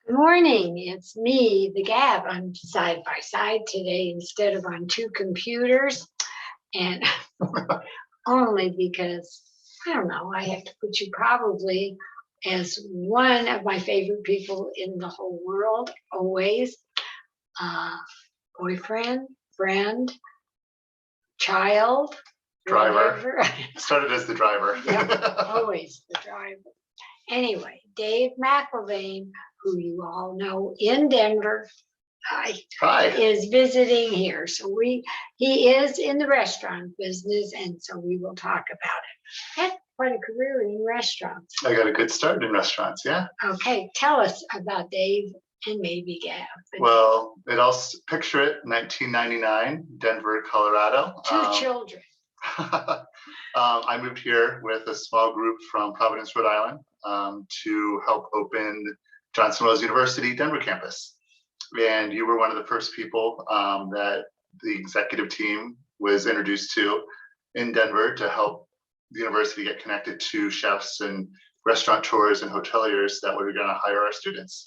Good morning. It's me, the Gabb. I'm side by side today instead of on two computers. And only because, I don't know, I have to put you probably as one of my favorite people in the whole world, always. Boyfriend, friend, child, Driver. whatever. Started as the driver. Yeah, always the driver. Anyway, Dave Mcklveen, who you all know in Denver, Hi. is visiting here. So he is in the restaurant business, and so we will talk about it. Had quite a career in restaurants. I got a good start in restaurants, yeah. Okay, tell us about Dave and maybe Gabb. Well, picture it, 1999, Denver, Colorado. Two children. I moved here with a small group from Providence, Rhode Island, to help open Johnson Wales University Denver campus. And you were one of the first people that the executive team was introduced to in Denver to help the university get connected to chefs and restaurateurs and hoteliers that were going to hire our students.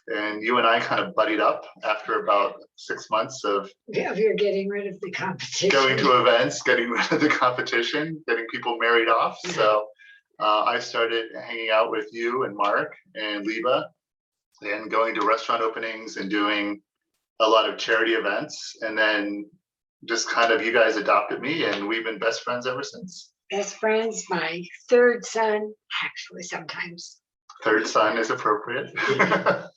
And you and I kind of buddied up after about 6 months of You're getting rid of the competition. Going to events, getting rid of the competition, getting people married off. So I started hanging out with you and Mark and Liba and going to restaurant openings and doing a lot of charity events. And then just kind of you guys adopted me and we've been best friends ever since. Best friends, my third son, actually sometimes. Third son is appropriate.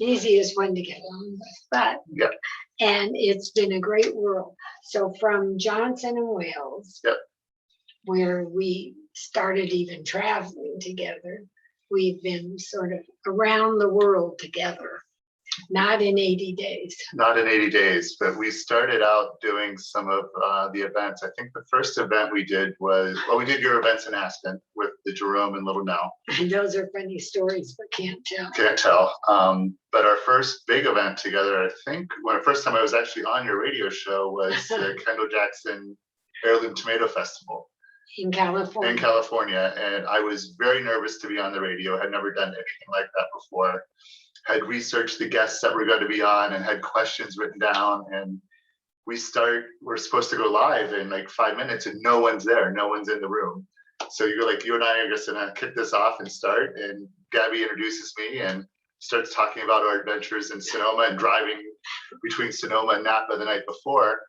Easiest one to get along with, but yeah. And it's been a great world. So from Johnson and Wales, yep. where we started even traveling together, we've been sort of around the world together. Not in 80 days. Not in 80 days, but we started out doing some of the events. I think the first event we did was, we did your events in Aspen with the Jerome and Little Nell. And those are funny stories, but can't tell. Can't tell. But our first big event together, I think, the first time I was actually on your radio show was the Kendall Jackson Heirloom Tomato Festival. In California. In California. And I was very nervous to be on the radio. Had never done anything like that before. Had researched the guests that were going to be on and had questions written down. And we're supposed to go live in like 5 minutes and no one's there. No one's in the room. So you're like, you and I are just going to kick this off and start. And Gabby introduces me and starts talking about our adventures in Sonoma and driving between Sonoma and Napa the night before.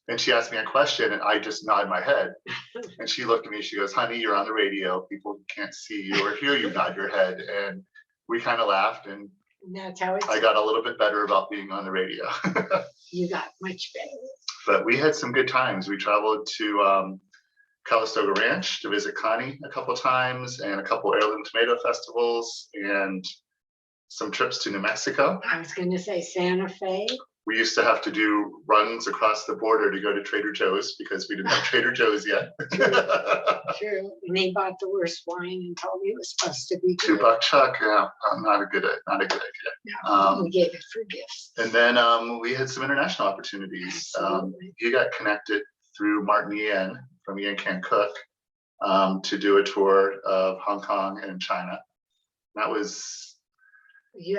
And she asked me a question and I just nod my head. And she looked at me, she goes, honey, you're on the radio. People can't see you or hear you nod your head. And we kind of laughed and that's how I got a little bit better about being on the radio. You got much better. But we had some good times. We traveled to Calistoga Ranch to visit Connie a couple times and a couple heirloom tomato festivals and some trips to New Mexico. I was going to say Santa Fe. We used to have to do runs across the border to go to Trader Joe's because we didn't have Trader Joe's yet. True. And they bought the worst wine and told me it was supposed to be good. $2 Chuck, yeah, not a good idea. No, we gave it for gifts. And then we had some international opportunities. You got connected through Martin Yan from Yan Can Cook to do a tour of Hong Kong and China. That was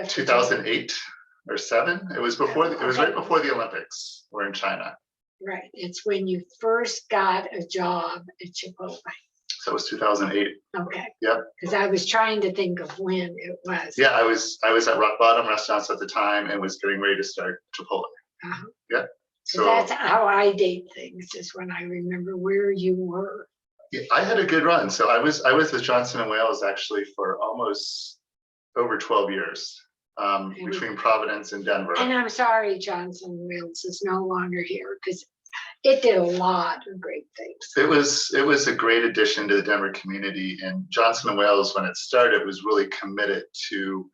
2008 or 7. It was before. It was right before the Olympics. We're in China. Right. It's when you first got a job at Chipotle. So it was 2008. Okay. Yep. Because I was trying to think of when it was. Yeah, I was at Rock Bottom Restaurants at the time and was getting ready to start Chipotle. Uh-huh. Yeah. So that's how I date things, is when I remember where you were. Yeah, I had a good run. So I was with Johnson and Wales actually for almost over 12 years. Between Providence and Denver. And I'm sorry Johnson Wales is no longer here because it did a lot of great things. It was a great addition to the Denver community, and Johnson & Wales, when it started, was really committed to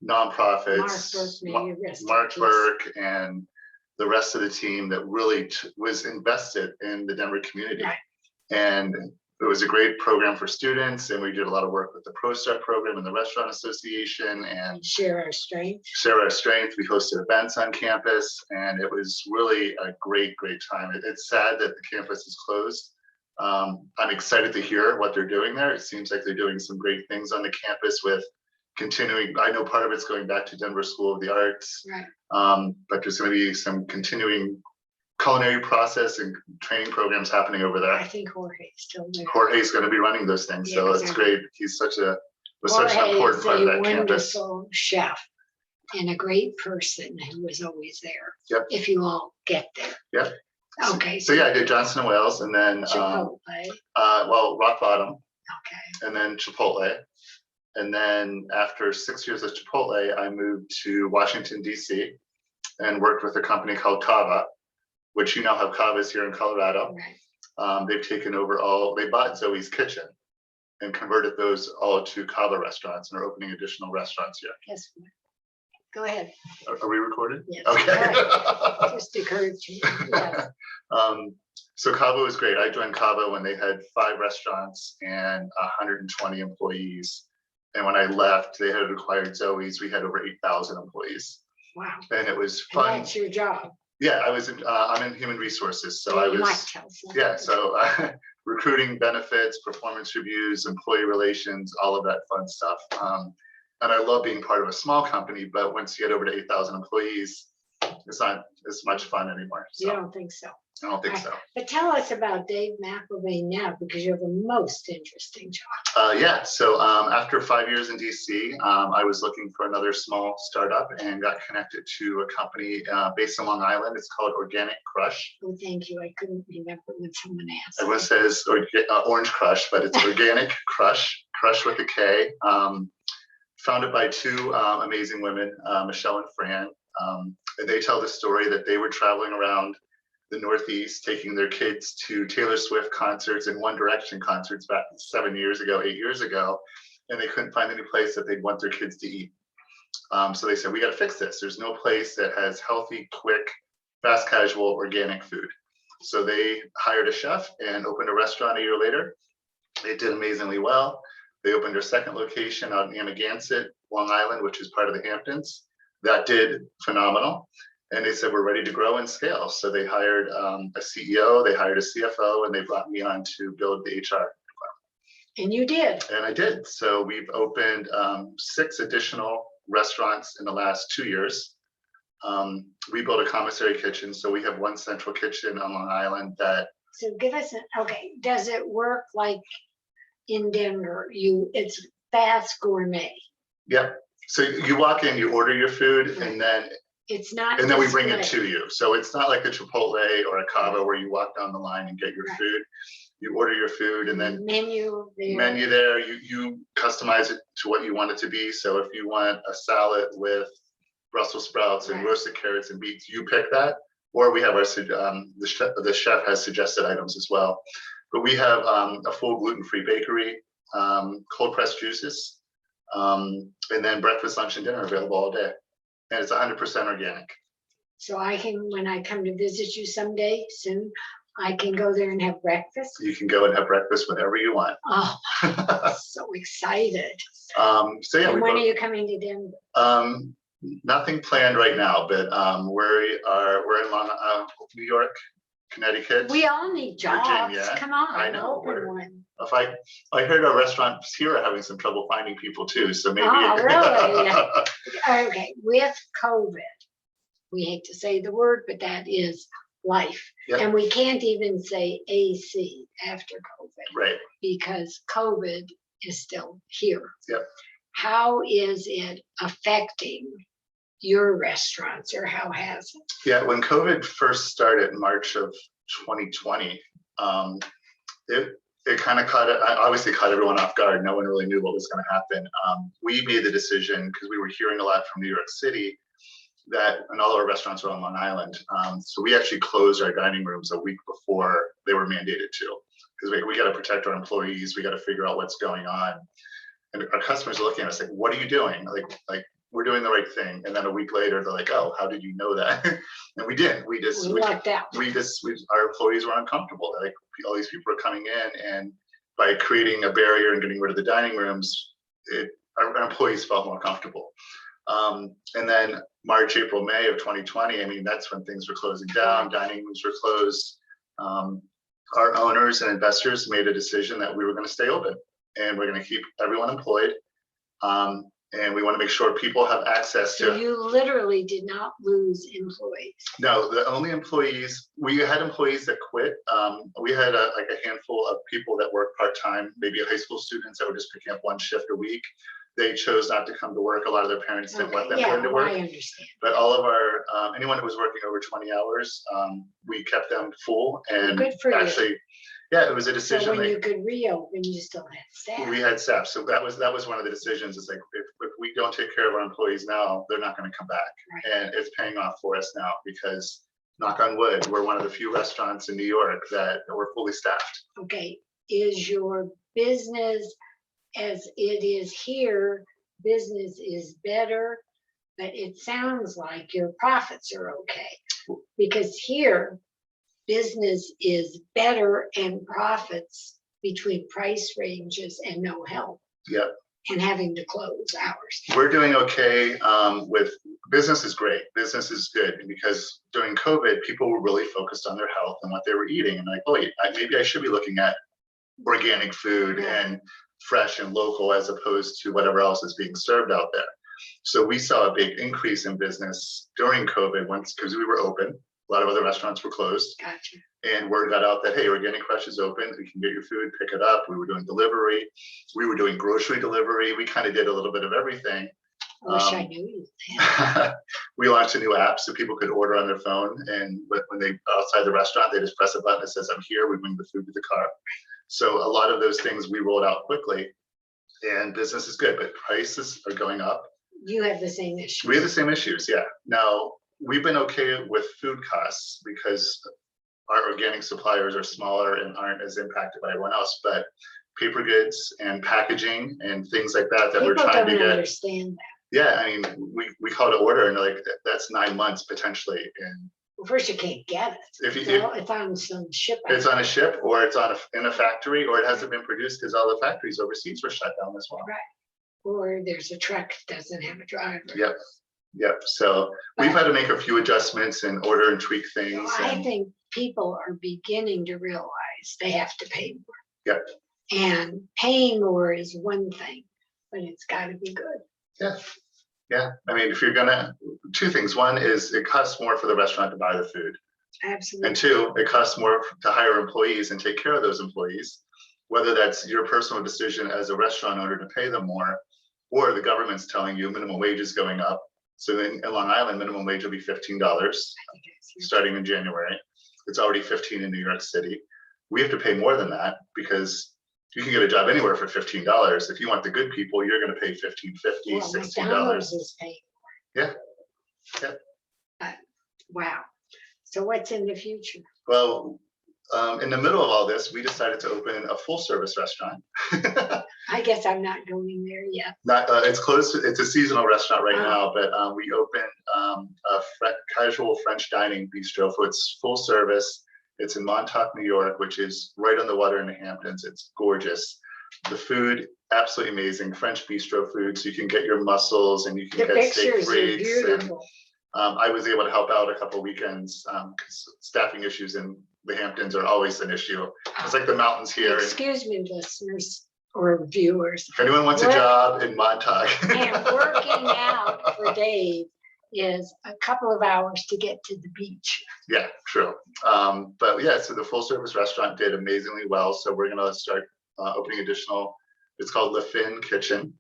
nonprofits. Mark Burke and the rest of the team that really was invested in the Denver community. Right. And it was a great program for students, and we did a lot of work with the ProStart program and the Restaurant Association and Share Our Strength. Share Our Strength. We hosted events on campus, and it was really a great time. It's sad that the campus is closed. I'm excited to hear what they're doing there. It seems like they're doing some great things on the campus with continuing. I know part of it's going back to Denver School of the Arts, Right. but there's going to be some continuing culinary process and training programs happening over there. I think Jorge's still there. Jorge's going to be running those things, Yeah, so 'cause it's I- great. He's such an Jorge important is part of a that campus. wonderful chef and a great person who was always there. Yep. If you all get there. Yep. Okay. So yeah, I did Johnson and Wales, and then Chipotle. well, Rock Bottom, Okay. and then Chipotle, and then after 6 years at Chipotle, I moved to Washington D.C. and worked with a company called Cava, which you know how Cava is here in Colorado. Right. They've taken over they bought Zoe's Kitchen and converted those all to Cava restaurants and are opening additional restaurants here. Guess what? Go ahead. Are we recorded? Yes. Okay. Just occurred to me. Yes. So Cava was great. I joined Cava when they had 5 restaurants and 120 employees. And when I left, they had acquired Zoe's. We had over 8,000 employees. Wow. And it was And fun. that's your job. Yeah, I'm in human resources. So I You might was, tell some. yeah, so recruiting, benefits, performance reviews, employee relations, all of that fun stuff. And I love being part of a small company, but once you get over to 8,000 employees, it's not as much fun anymore. You So don't think so? I don't think so. But tell us about Dave Mcklveen now, because you have a most interesting job. Yeah, so after 5 years in DC, I was looking for another small startup and got connected to a company based on Long Island. It's called Organic Crush. Oh, thank you. I couldn't remember when someone asked. Everyone says Orange Crush, but it's Organic Crush, Crush with a K. Founded by 2 amazing women, Michelle and Fran. And they tell the story that they were traveling around the Northeast, taking their kids to Taylor Swift concerts and One Direction concerts back 7 years ago, 8 years ago, and they couldn't find any place that they'd want their kids to eat. So they said, we got to fix this. There's no place that has healthy, quick, fast casual, organic food. So they hired a chef and opened a restaurant a year later. They did amazingly well. They opened their second location out in Amagansett, Long Island, which is part of the Hamptons. That did phenomenal. And they said, we're ready to grow and scale. So they hired a CEO, they hired a CFO, and they brought me on to build the HR department. And you did. And I did. So we've opened 6 additional restaurants in the last 2 years. We built a commissary kitchen. So we have 1 central kitchen on Long Island that. So give us okay, does it work like in Denver? It's fast gourmet. Yep. So you walk in, you order your food, Right. and then it's not. And then we bring it display. to you. So it's not like a Chipotle or a Cava where you walk down the line and get your Right. food. You order your food and then menu there, you customize it to what you want it to be. So if you want a salad with Brussels sprouts and Right. roasted carrots and beets, you pick that. Or we have the chef has suggested items as well. But we have a full gluten-free bakery, cold pressed juices, and then breakfast, lunch, and dinner available all day. And it's 100% organic. So I can, when I come to visit you someday soon, I can go there and have breakfast. You can go and have breakfast whenever you want. Oh, so excited. So yeah, And when are you coming to Denver? nothing planned right now, but we're in New York, Connecticut. We all need jobs. Virginia. Come on, I know, open one. If I heard our restaurants here are having some trouble finding people too, so maybe. Oh, really? Okay, with COVID, we hate to say the word, but that is life. Yep. And we can't even say AC after COVID. Right. Because COVID is still here. Yep. How is it affecting your restaurants, or how has it? Yeah, when COVID first started in March of 2020, it kind of obviously caught everyone off guard. No one really knew what was going to happen. We made the decision, because we were hearing a lot from New York City, and all of our restaurants are on Long Island. So we actually closed our dining rooms a week before they were mandated to, because we got to protect our employees. We got to figure out what's going on. And our customers are looking at us like, what are you doing? Like we're doing the right thing. And then a week later, they're like, oh, how did you know that? And we didn't. We lucked out. Our employees were uncomfortable. Like, all these people are coming in, and by creating a barrier and getting rid of the dining rooms, our employees felt more comfortable. And then March, April, May of 2020, I mean, that's when things were closing down, dining rooms were closed. Our owners and investors made a decision that we were going to stay open and we're going to keep everyone employed. and we want to make sure people have access So to. you literally did not lose employees. No, the only employees, we had employees that quit. We had like a handful of people that work part-time, maybe high school students that were just picking up one shift a week. They chose not to come to work. A lot of their parents didn't want them going to work. I understand. But all of our, anyone that was working over 20 hours, we kept them full. And Good for you. actually, yeah, it was a decision. So when like, you could reopen, you still had staff. we had staff. So that was one of the decisions. It's like, if we don't take care of our employees now, they're not going to come back. Right. And it's paying off for us now because, knock on wood, we're one of the few restaurants in New York that we're fully staffed. Okay, is your business as it is here, business is better, but it sounds like your profits are okay. Because here, business is better and profits between price ranges and no help. Yep. And having to close hours. We're doing okay with business is great. Business is good because during COVID, people were really focused on their health and what they were eating. And like, oh, wait, maybe I should be looking at organic food and fresh and local as opposed to whatever else is being served out there. So we saw a big increase in business during COVID once because we were open. A lot of other restaurants were closed. Gotcha. And word got out that, hey, Organic Fresh is open. We can get your food, pick it up. We were doing delivery. We were doing grocery delivery. We kind of did a little bit of everything. I wish I knew you. We launched a new app so people could order on their phone. And when they outside the restaurant, they just press a button that says, I'm here. We bring the food to the car. So a lot of those things we rolled out quickly. And business is good, but prices are going up. You have the same issue. We have the same issues, yeah. Now, we've been okay with food costs because our organic suppliers are smaller and aren't as impacted by everyone else, but paper goods and packaging and things like that we're trying to get. People don't understand that. Yeah, I mean, we call it order and like that's 9 months potentially. And well, first you can't get it. It's on some ship. It's on a ship or it's in a factory or it hasn't been produced because all the factories overseas were shut down as well. Right. Or there's a truck that doesn't have a driver. Yep. So we've had to make a few adjustments and order and tweak things. I think people are beginning to realize they have to pay more. Yep. And paying more is one thing, but it's got to be good. Yeah. I mean, if you're two things. One is it costs more for the restaurant to buy the food. Absolutely. And two, it costs more to hire employees and take care of those employees, whether that's your personal decision as a restaurant owner to pay them more, or the government's telling you minimum wage is going up. So in Long Island, minimum wage will be $15 starting in January. It's already $15 in New York City. We have to pay more than that because you can get a job anywhere for $15. If you want the good people, you're going to pay $15.50, $16. McDonald's is paying more. Yeah. Wow. So what's in the future? Well, in the middle of all this, we decided to open a full service restaurant. I guess I'm not going there yet. It's close. It's a seasonal restaurant right now, but we opened a casual French dining bistro. It's full service. It's in Montauk, New York, which is right on the water in the Hamptons. It's gorgeous. The food, absolutely amazing. French bistro food, so you can get your mussels and you can get steak frites. And, I was able to help out a couple of weekends because staffing issues in the Hamptons are always an issue. It's like the mountains here. Excuse me, listeners or viewers. If anyone wants a job in Montauk. And working out for Dave is a couple of hours to get to the beach. Yeah, true. But yeah, so the full service restaurant did amazingly well. So we're going to start opening additional, it's called Le Fin Kitchen.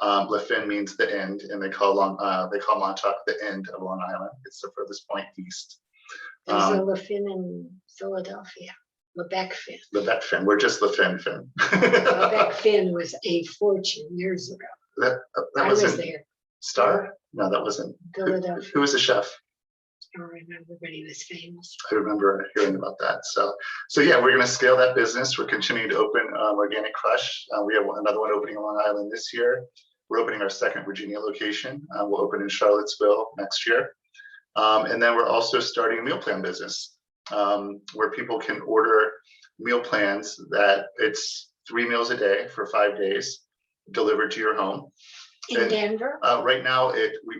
Le Fin means the end, and they call Montauk the end of Long Island. It's the furthest point east. There's a Le Fin in Philadelphia. Lebec Fin. Lebec Fin. We're just Le Fin Fin. Lebec Fin was a fortune years ago. That I was there. Star? No, that wasn't. Philadelphia. Who was the chef? I don't remember, but he was famous. I remember hearing about that. So yeah, we're going to scale that business. We're continuing to open Organic Crush. We have another one opening on Long Island this year. We're opening our second Virginia location. We'll open in Charlottesville next year. And then we're also starting a meal plan business where people can order meal plans that it's 3 meals a day for 5 days delivered to your home. In Denver? Right now,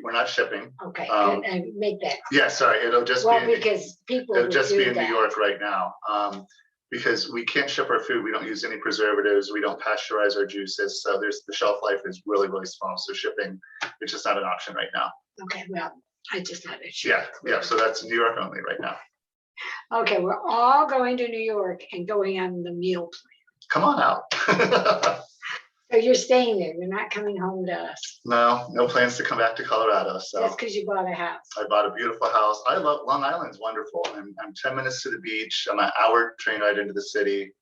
we're not shipping. Okay, and make that. Yeah, sorry, it'll just because people it'll just be in that. New York right now. because we can't ship our food. We don't use any preservatives. We don't pasteurize our juices. So the shelf life is really, really small. So shipping, it's just not an option right now. Okay, well, I just had it. Yeah. So that's New York only right now. Okay, we're all going to New York and going on the meal plan. Come on out. So you're staying there. You're not coming home to us. No plans to come back to Colorado. So That's because you bought a house. I bought a beautiful house. I love Long Island's wonderful. I'm 10 minutes to the beach. I'm an hour train ride into the city.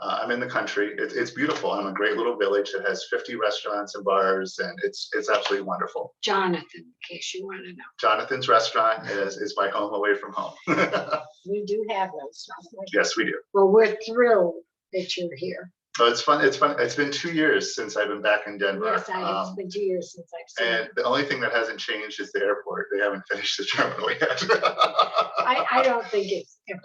I'm in the country. It's beautiful. I'm a great little village that has 50 restaurants and bars, and it's absolutely wonderful. Jonathan, in case you want to know. Jonathan's restaurant is my home away from home. We do have those. Don't we? Yes, we do. Well, we're thrilled that you're here. Oh, it's fun. It's fun. It's been 2 years since I've been back in Denver. Yes, it's been 2 years since I've seen And it. the only thing that hasn't changed is the airport. They haven't finished the terminal yet. I don't think it's ever.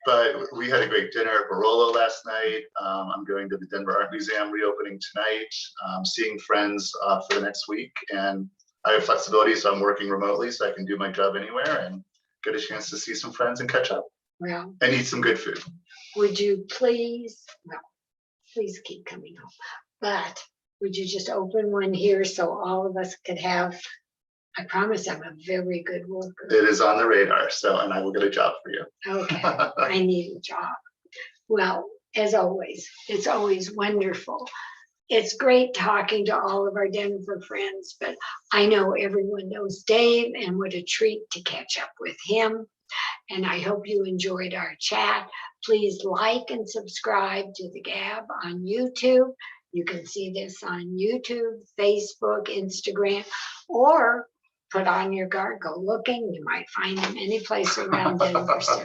But we had a great dinner at Barolo last night. I'm going to the Denver Art Museum reopening tonight. Seeing friends for the next week. And I have flexibility, so I'm working remotely, so I can do my job anywhere and get a chance to see some friends and catch up. Well, and eat some good food. Would you please, well, please keep coming home, but would you just open one here so all of us could have, I promise I'm a very good worker. It is on the radar, so, and I will get a job for you. Okay, I need a job. Well, as always, it's always wonderful. It's great talking to all of our Denver friends, but I know everyone knows Dave, and what a treat to catch up with him. And I hope you enjoyed our chat. Please like and subscribe to the Gabb on YouTube. You can see this on YouTube, Facebook, Instagram, or put on your guard, go looking. You might find them any place around Denver. So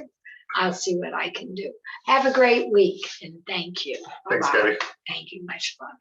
I'll see what I can do. Have a great week, and thank you. Thanks, Bye-bye. Gabby. Thank you. Much love.